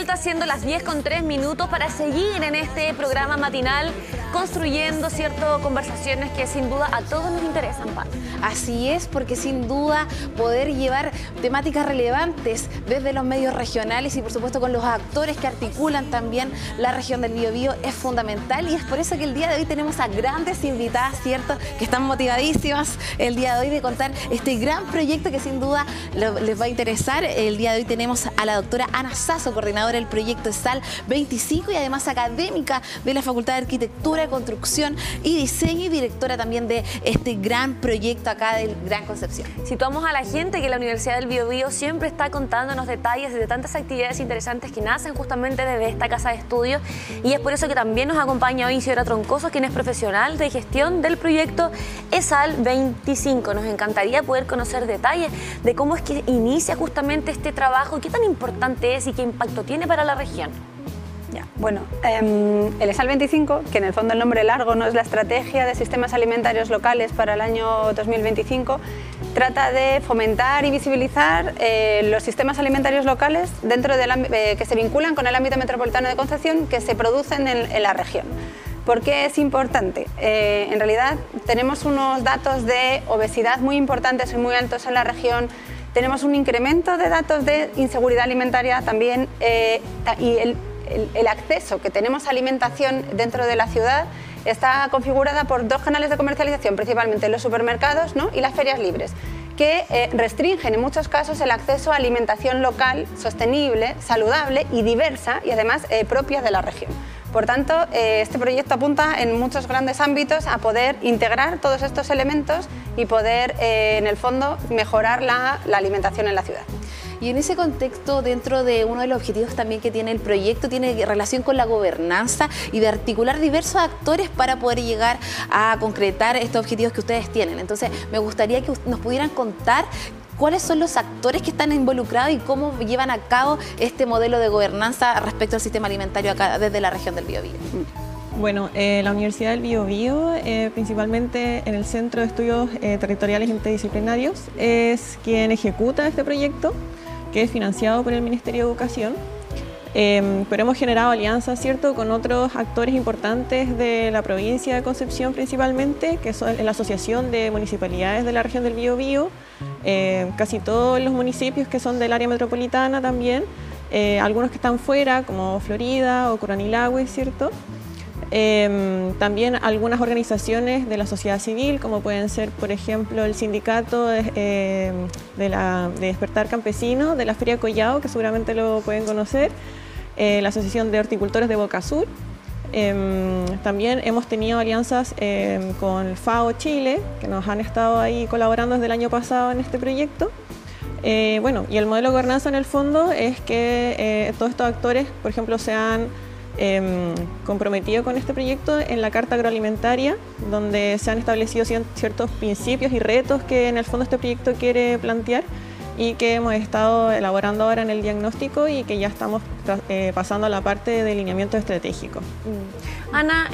vuelta siendo las 10:03 para seguir en este programa matinal construyendo, ¿cierto?, conversaciones que sin duda a todos nos interesan, Pat. Así es, porque sin duda poder llevar temáticas relevantes desde los medios regionales y por supuesto con los actores que articulan también la región del Biobío es fundamental, y es por eso que el día de hoy tenemos a grandes invitadas, ¿cierto?, que están motivadísimas el día de hoy de contar este gran proyecto que sin duda les va a interesar. El día de hoy tenemos a la doctora Ana Sasso, coordinadora del proyecto ESAL 25 y además académica de la Facultad de Arquitectura, Construcción y Diseño y directora también de este gran proyecto acá del Gran Concepción. Situamos a la gente que la Universidad del Biobío siempre está contándonos detalles de tantas actividades interesantes que nacen justamente desde esta casa de estudios, y es por eso que también nos acompaña hoy Isidora Troncoso, quien es profesional de gestión del proyecto ESAL 25. Nos encantaría poder conocer detalles de cómo es que inicia justamente este trabajo, qué tan importante es y qué impacto tiene para la región. Bueno, el ESAL 25, que en el fondo el nombre largo no es la Estrategia de Sistemas Alimentarios Locales para el año 2025, trata de fomentar y visibilizar los sistemas alimentarios locales dentro que se vinculan con el ámbito metropolitano de Concepción, que se producen en la región. ¿Por qué es importante? En realidad tenemos unos datos de obesidad muy importantes y muy altos en la región. Tenemos un incremento de datos de inseguridad alimentaria también, y el acceso que tenemos a alimentación dentro de la ciudad está configurada por dos canales de comercialización, principalmente los supermercados, ¿no?, y las ferias libres, que restringen en muchos casos el acceso a alimentación local, sostenible, saludable y diversa, y además propia de la región. Por tanto, este proyecto apunta en muchos grandes ámbitos a poder integrar todos estos elementos y poder, en el fondo, mejorar la alimentación en la ciudad. Y en ese contexto, dentro de uno de los objetivos también que tiene el proyecto, tiene relación con la gobernanza y de articular diversos actores para poder llegar a concretar estos objetivos que ustedes tienen. Entonces, me gustaría que nos pudieran contar cuáles son los actores que están involucrados y cómo llevan a cabo este modelo de gobernanza respecto al sistema alimentario acá desde la región del Biobío. Bueno, la Universidad del Biobío, principalmente en el Centro de Estudios Territoriales Interdisciplinarios, es quien ejecuta este proyecto, que es financiado por el Ministerio de Educación, pero hemos generado alianzas, ¿cierto?, con otros actores importantes de la provincia de Concepción principalmente, que son la Asociación de Municipalidades de la región del Biobío, casi todos los municipios que son del área metropolitana también, algunos que están fuera, como Florida o Curanilahue, ¿cierto? También algunas organizaciones de la sociedad civil, como pueden ser, por ejemplo, el sindicato de Despertar Campesino de la Feria Collao, que seguramente lo pueden conocer, la Asociación de Horticultores de Boca Sur. También hemos tenido alianzas con FAO Chile, que nos han estado ahí colaborando desde el año pasado en este proyecto. Bueno, y el modelo de gobernanza en el fondo es que todos estos actores, por ejemplo, se han comprometido con este proyecto en la Carta Agroalimentaria, donde se han establecido ciertos principios y retos que en el fondo este proyecto quiere plantear y que hemos estado elaborando ahora en el diagnóstico y que ya estamos pasando a la parte de delineamiento estratégico. Ana,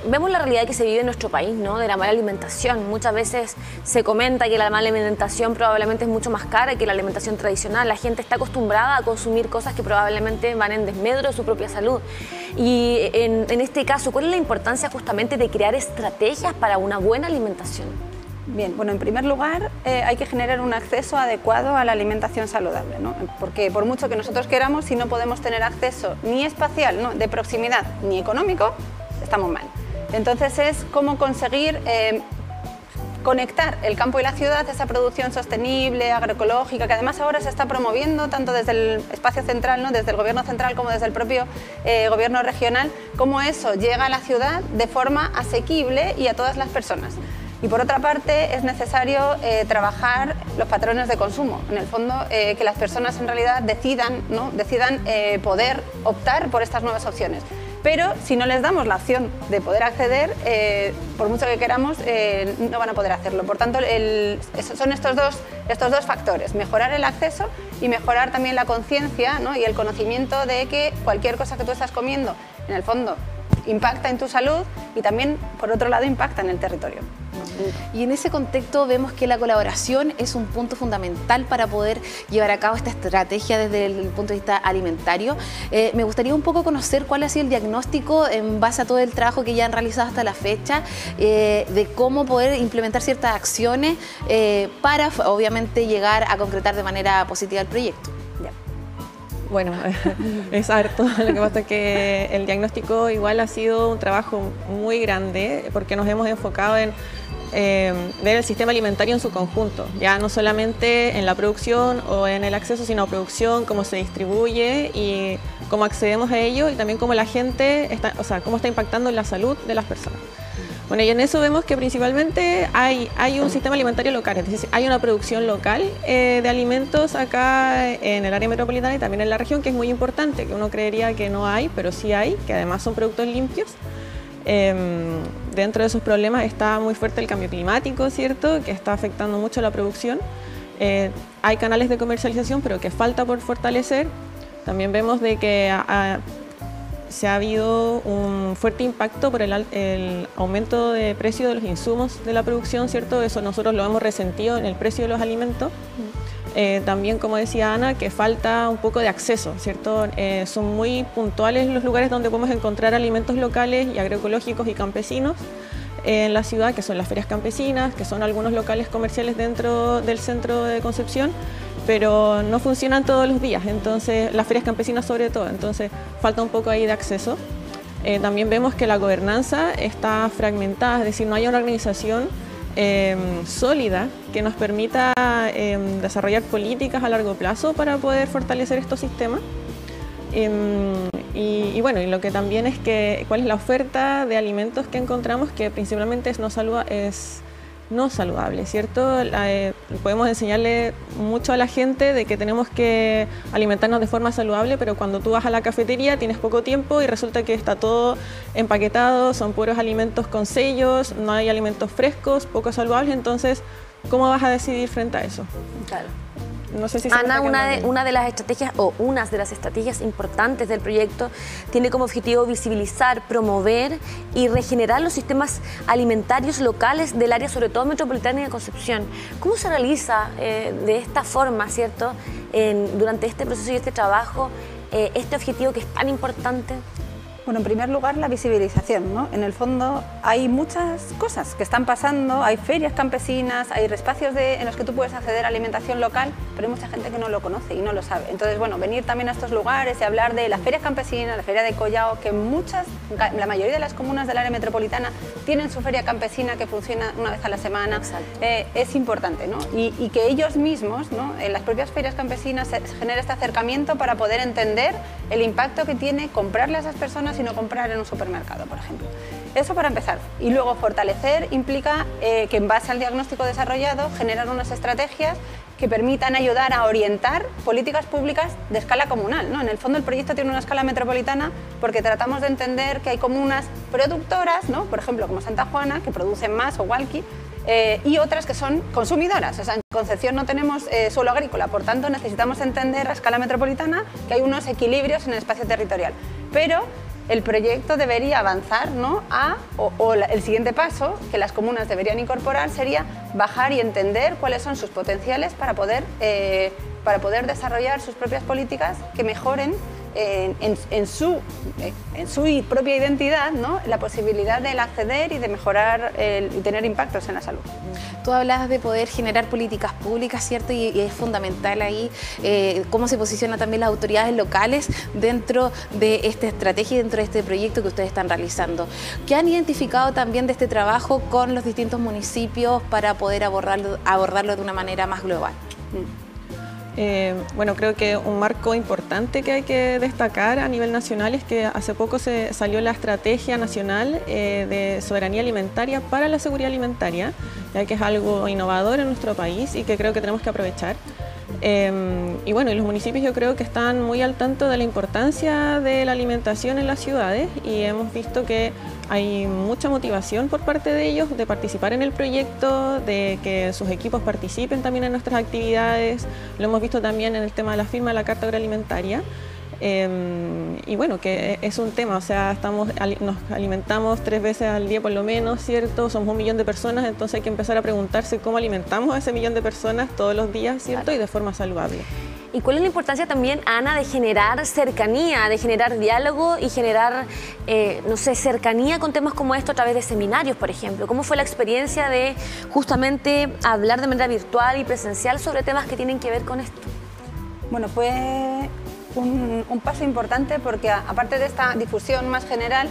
vemos la realidad que se vive en nuestro país, ¿no?, de la mala alimentación. Muchas veces se comenta que la mala alimentación probablemente es mucho más cara que la alimentación tradicional. La gente está acostumbrada a consumir cosas que probablemente van en desmedro de su propia salud. Y en este caso, ¿cuál es la importancia justamente de crear estrategias para una buena alimentación? Bien, bueno, en primer lugar hay que generar un acceso adecuado a la alimentación saludable, ¿no? Porque por mucho que nosotros queramos, si no podemos tener acceso ni espacial, ¿no?, de proximidad, ni económico, estamos mal. Entonces es cómo conseguir conectar el campo y la ciudad, esa producción sostenible, agroecológica, que además ahora se está promoviendo tanto desde el espacio central, ¿no?, desde el gobierno central como desde el propio gobierno regional, cómo eso llega a la ciudad de forma asequible y a todas las personas. Y por otra parte es necesario trabajar los patrones de consumo, en el fondo que las personas en realidad decidan, ¿no?, poder optar por estas nuevas opciones. Pero si no les damos la opción de poder acceder, por mucho que queramos, no van a poder hacerlo. Por tanto, son estos dos factores, mejorar el acceso y mejorar también la conciencia, ¿no?, y el conocimiento de que cualquier cosa que tú estás comiendo, en el fondo, impacta en tu salud y también, por otro lado, impacta en el territorio. Y en ese contexto vemos que la colaboración es un punto fundamental para poder llevar a cabo esta estrategia desde el punto de vista alimentario. Me gustaría un poco conocer cuál ha sido el diagnóstico en base a todo el trabajo que ya han realizado hasta la fecha, de cómo poder implementar ciertas acciones para obviamente llegar a concretar de manera positiva el proyecto. Bueno, es harto. Lo que pasa es que el diagnóstico igual ha sido un trabajo muy grande porque nos hemos enfocado en ver el sistema alimentario en su conjunto, ya no solamente en la producción o en el acceso, sino producción, cómo se distribuye y cómo accedemos a ello y también cómo la gente está, o sea, cómo está impactando en la salud de las personas. Bueno, y en eso vemos que principalmente hay un sistema alimentario local, es decir, hay una producción local de alimentos acá en el área metropolitana y también en la región, que es muy importante, que uno creería que no hay, pero sí hay, que además son productos limpios. Dentro de esos problemas está muy fuerte el cambio climático, ¿cierto?, que está afectando mucho la producción. Hay canales de comercialización, pero que falta por fortalecer. También vemos de que se ha habido un fuerte impacto por el aumento de precio de los insumos de la producción, ¿cierto? Eso nosotros lo hemos resentido en el precio de los alimentos. También, como decía Ana, que falta un poco de acceso, ¿cierto? Son muy puntuales los lugares donde podemos encontrar alimentos locales y agroecológicos y campesinos en la ciudad, que son las ferias campesinas, que son algunos locales comerciales dentro del centro de Concepción, pero no funcionan todos los días, entonces las ferias campesinas sobre todo, entonces falta un poco ahí de acceso. También vemos que la gobernanza está fragmentada, es decir, no hay una organización sólida que nos permita desarrollar políticas a largo plazo para poder fortalecer estos sistemas. Y bueno, y lo que también es que cuál es la oferta de alimentos que encontramos, que principalmente es no saludable, ¿cierto? Podemos enseñarle mucho a la gente de que tenemos que alimentarnos de forma saludable, pero cuando tú vas a la cafetería tienes poco tiempo y resulta que está todo empaquetado, son puros alimentos con sellos, no hay alimentos frescos, poco saludables, entonces, ¿cómo vas a decidir frente a eso? Claro. No sé si Ana, una de las estrategias o unas de las estrategias importantes del proyecto tiene como objetivo visibilizar, promover y regenerar los sistemas alimentarios locales del área, sobre todo metropolitana y de Concepción. ¿Cómo se realiza de esta forma, ¿cierto?, durante este proceso y este trabajo, este objetivo que es tan importante? Bueno, en primer lugar, la visibilización, ¿no? En el fondo hay muchas cosas que están pasando, hay ferias campesinas, hay espacios en los que tú puedes acceder a alimentación local, pero hay mucha gente que no lo conoce y no lo sabe. Entonces, bueno, venir también a estos lugares y hablar de las ferias campesinas, la feria de Collao, que la mayoría de las comunas del área metropolitana tienen su feria campesina que funciona una vez a la semana, es importante, ¿no? Y que ellos mismos, ¿no?, en las propias ferias campesinas se genere este acercamiento para poder entender el impacto que tiene comprarle a esas personas y no comprar en un supermercado, por ejemplo. Eso para empezar. Y luego fortalecer implica que en base al diagnóstico desarrollado generar unas estrategias que permitan ayudar a orientar políticas públicas de escala comunal, ¿no? En el fondo el proyecto tiene una escala metropolitana porque tratamos de entender que hay comunas productoras, ¿no?, por ejemplo como Santa Juana, que producen más, o Hualqui, y otras que son consumidoras. O sea, en Concepción no tenemos suelo agrícola, por tanto necesitamos entender a escala metropolitana que hay unos equilibrios en el espacio territorial. Pero el proyecto debería avanzar, ¿no?, el siguiente paso que las comunas deberían incorporar sería bajar y entender cuáles son sus potenciales para poder desarrollar sus propias políticas que mejoren en su propia identidad, ¿no?, la posibilidad de acceder y de mejorar y tener impactos en la salud. Tú hablabas de poder generar políticas públicas, ¿cierto? Y es fundamental ahí cómo se posicionan también las autoridades locales dentro de esta estrategia y dentro de este proyecto que ustedes están realizando. ¿Qué han identificado también de este trabajo con los distintos municipios para poder abordarlo de una manera más global? Bueno, creo que un marco importante que hay que destacar a nivel nacional es que hace poco salió la Estrategia Nacional de Soberanía Alimentaria para la Seguridad Alimentaria, ya que es algo innovador en nuestro país y que creo que tenemos que aprovechar. Y bueno, y los municipios yo creo que están muy al tanto de la importancia de la alimentación en las ciudades y hemos visto que hay mucha motivación por parte de ellos de participar en el proyecto, de que sus equipos participen también en nuestras actividades. Lo hemos visto también en el tema de la firma de la Carta Agroalimentaria. Y bueno, que es un tema, o sea, nos alimentamos 3 veces al día por lo menos, ¿cierto? Somos 1 millón de personas, entonces hay que empezar a preguntarse cómo alimentamos a ese 1 millón de personas todos los días, ¿cierto? Claro. Y de forma saludable. ¿Y cuál es la importancia también, Ana, de generar cercanía, de generar diálogo y generar, no sé, cercanía con temas como esto a través de seminarios, por ejemplo? ¿Cómo fue la experiencia de justamente hablar de manera virtual y presencial sobre temas que tienen que ver con esto? Bueno, fue un paso importante porque aparte de esta difusión más general,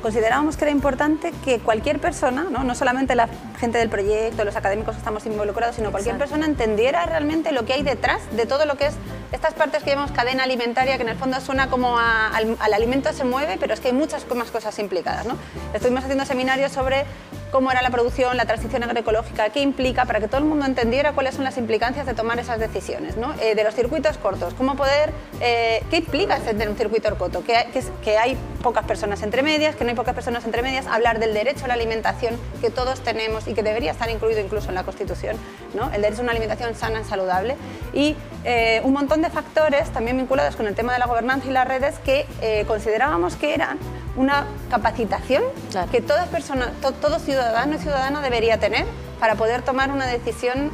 considerábamos que era importante que cualquier persona, no solamente la gente del proyecto, los académicos que estamos involucrados, sino cualquier persona entendiera realmente lo que hay detrás de todo lo que es estas partes que llamamos cadena alimentaria, que en el fondo suena como al alimento se mueve, pero es que hay muchas más cosas implicadas, ¿no? Estuvimos haciendo seminarios sobre cómo era la producción, la transición agroecológica, qué implica, para que todo el mundo entendiera cuáles son las implicancias de tomar esas decisiones, ¿no? De los circuitos cortos, cómo poder, qué implica tener un circuito corto, que hay pocas personas entre medias, que no hay pocas personas entre medias, hablar del derecho a la alimentación que todos tenemos y que debería estar incluido incluso en la Constitución, ¿no? El derecho a una alimentación sana y saludable, y un montón de factores también vinculados con el tema de la gobernanza y las redes que considerábamos que eran una capacitación que toda persona, todo ciudadano y ciudadana debería tener para poder tomar una decisión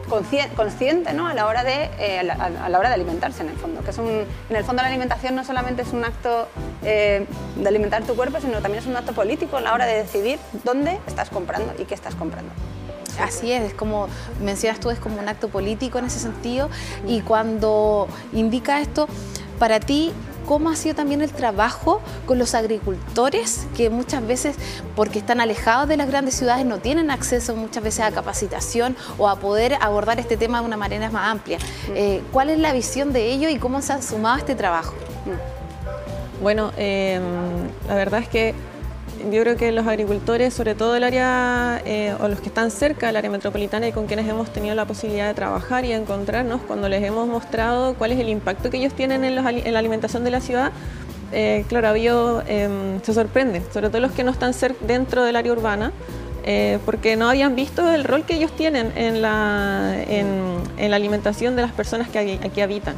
consciente, ¿no? a la hora de alimentarse, en el fondo. En el fondo la alimentación no solamente es un acto de alimentar tu cuerpo, sino también es un acto político a la hora de decidir dónde estás comprando y qué estás comprando. Así es como mencionas tú, es como un acto político en ese sentido. Y cuando indica esto, para ti, ¿cómo ha sido también el trabajo con los agricultores que muchas veces, porque están alejados de las grandes ciudades, no tienen acceso muchas veces a capacitación o a poder abordar este tema de una manera más amplia? ¿Cuál es la visión de ellos y cómo se han sumado a este trabajo? Bueno, la verdad es que yo creo que los agricultores, sobre todo el área o los que están cerca del área metropolitana y con quienes hemos tenido la posibilidad de trabajar y de encontrarnos, cuando les hemos mostrado cuál es el impacto que ellos tienen en la alimentación de la ciudad, claro, se sorprenden, sobre todo los que no están dentro del área urbana, porque no habían visto el rol que ellos tienen en la alimentación de las personas que aquí habitan.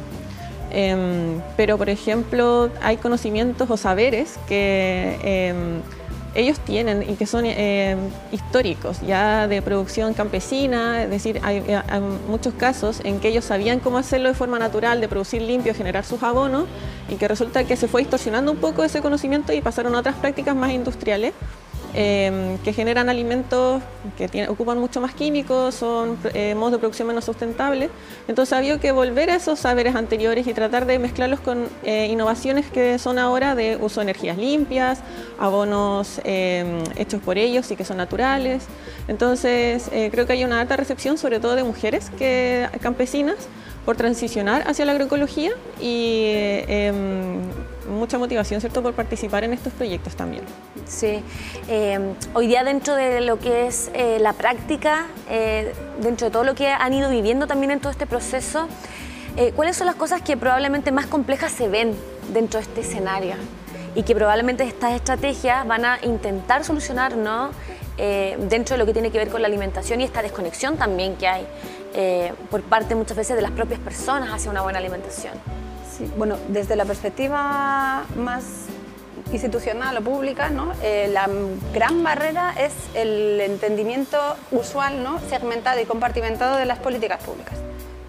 Pero, por ejemplo, hay conocimientos o saberes que ellos tienen y que son históricos, ya de producción campesina, es decir, hay muchos casos en que ellos sabían cómo hacerlo de forma natural, de producir limpio, generar sus abonos, y que resulta que se fue distorsionando un poco ese conocimiento y pasaron a otras prácticas más industriales, que generan alimentos que ocupan mucho más químicos, son modos de producción menos sustentables. Entonces había que volver a esos saberes anteriores y tratar de mezclarlos con innovaciones que son ahora de uso de energías limpias, abonos hechos por ellos y que son naturales. Entonces creo que hay una alta recepción, sobre todo de mujeres campesinas, por transicionar hacia la agroecología, y mucha motivación, ¿cierto?, por participar en estos proyectos también. Sí, hoy día dentro de lo que es la práctica, dentro de todo lo que han ido viviendo también en todo este proceso, ¿cuáles son las cosas que probablemente más complejas se ven dentro de este escenario y que probablemente estas estrategias van a intentar solucionar, ¿no?, dentro de lo que tiene que ver con la alimentación y esta desconexión también que hay por parte muchas veces de las propias personas hacia una buena alimentación? Sí, bueno, desde la perspectiva más institucional o pública, ¿no? La gran barrera es el entendimiento usual, ¿no?, segmentado y compartimentado de las políticas públicas,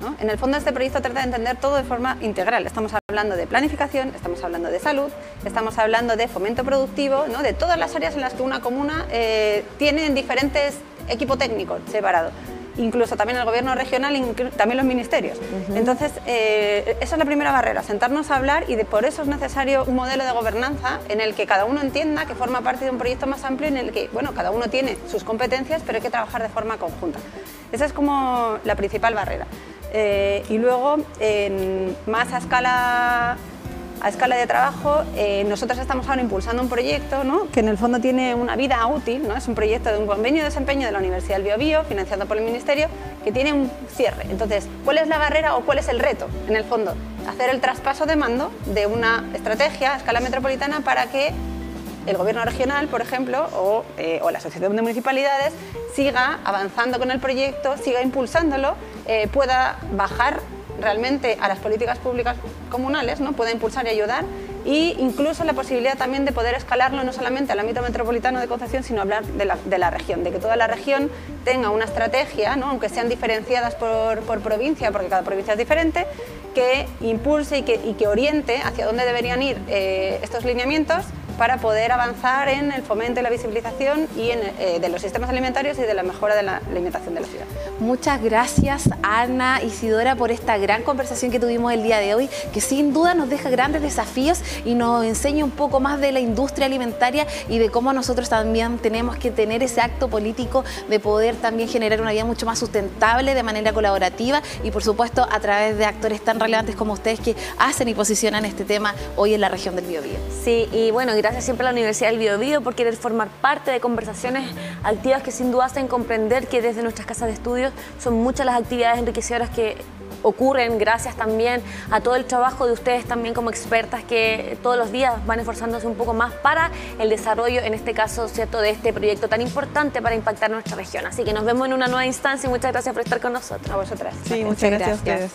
¿no? En el fondo este proyecto trata de entender todo de forma integral. Estamos hablando de planificación, estamos hablando de salud, estamos hablando de fomento productivo, ¿no?, de todas las áreas en las que una comuna tiene diferentes equipos técnicos separados. Incluso también el gobierno regional, también los ministerios. Entonces, esa es la primera barrera, sentarnos a hablar, y por eso es necesario un modelo de gobernanza en el que cada uno entienda que forma parte de un proyecto más amplio en el que, bueno, cada uno tiene sus competencias, pero hay que trabajar de forma conjunta. Esa es como la principal barrera. Y luego, más a escala de trabajo, nosotros estamos ahora impulsando un proyecto, ¿no?, que en el fondo tiene una vida útil, ¿no? Es un proyecto de un convenio de desempeño de la Universidad del Biobío, financiado por el Ministerio, que tiene un cierre. Entonces, ¿cuál es la barrera o cuál es el reto? En el fondo, hacer el traspaso de mando de una estrategia a escala metropolitana para que el gobierno regional, por ejemplo, o la asociación de municipalidades siga avanzando con el proyecto, siga impulsándolo, pueda bajar realmente a las políticas públicas comunales, ¿no? Pueda impulsar y ayudar, e incluso la posibilidad también de poder escalarlo no solamente al ámbito metropolitano de Concepción, sino hablar de la región, de que toda la región tenga una estrategia, ¿no? Aunque sean diferenciadas por provincia, porque cada provincia es diferente, que impulse y que oriente hacia dónde deberían ir estos lineamientos para poder avanzar en el fomento y la visibilización y de los sistemas alimentarios y de la mejora de la alimentación de la ciudad. Muchas gracias, Ana, Isidora, por esta gran conversación que tuvimos el día de hoy, que sin duda nos deja grandes desafíos y nos enseña un poco más de la industria alimentaria y de cómo nosotros también tenemos que tener ese acto político de poder también generar una vida mucho más sustentable de manera colaborativa y, por supuesto, a través de actores tan relevantes como ustedes que hacen y posicionan este tema hoy en la región del Biobío. Sí, y bueno, gracias siempre a la Universidad del Biobío por querer formar parte de conversaciones activas que sin duda hacen comprender que desde nuestras casas de estudios son muchas las actividades enriquecedoras que ocurren gracias también a todo el trabajo de ustedes también como expertas que todos los días van esforzándose un poco más para el desarrollo, en este caso, ¿cierto?, de este proyecto tan importante para impactar nuestra región. Así que nos vemos en una nueva instancia y muchas gracias por estar con nosotros. A vosotras. Sí, muchas gracias a ustedes.